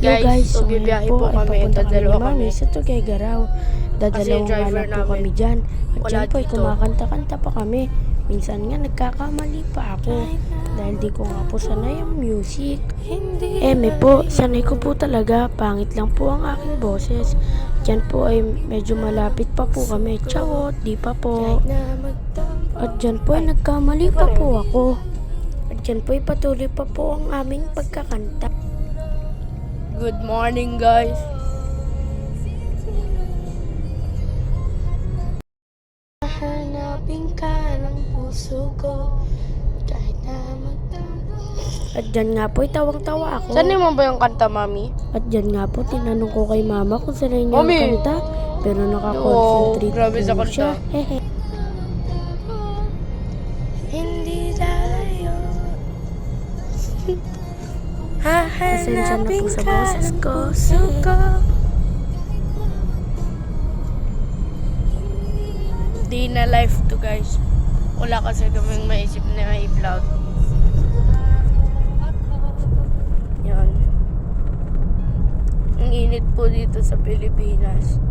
Hello guys, so bibiyahe ngayon po ay kami, papunta kami ni dadalawa Mami kami. sa Tuguegarao. Dadalawang nga driver lang po namin, kami dyan. At wala dyan po ay dito. kumakanta-kanta pa kami. Minsan nga nagkakamali pa ako dahil di ko nga po sanay ang music. Eme po, sanay ko po talaga. Pangit lang po ang aking boses. Dyan po ay medyo malapit pa po kami. Chawot, di pa po. At dyan po ay nagkamali pa po ako. At dyan po ay patuloy pa po ang aming pagkakanta. Good morning guys. Hanapin ka ng puso ko kahit na At dyan nga po ay tawang-tawa ako. Saan mo ba yung kanta, Mami? At dyan nga po tinanong ko kay Mama kung saan niya ang Mami! kanta. Pero nakakonsentrate Grabe sa po kanta. siya. Hehe. Hindi dalayo. Pasensya na po sa boses ko. Day na life to guys. Wala kasi kaming maisip na i-vlog. Yan. Ang init po dito sa Pilipinas.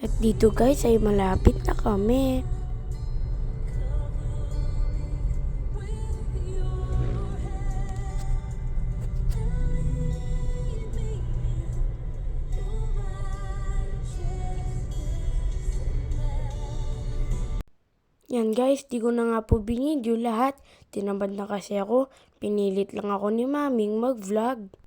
At dito guys ay malapit na kami. Yan guys, di ko na nga po binidyo lahat. Tinamad na kasi ako. Pinilit lang ako ni Maming mag-vlog.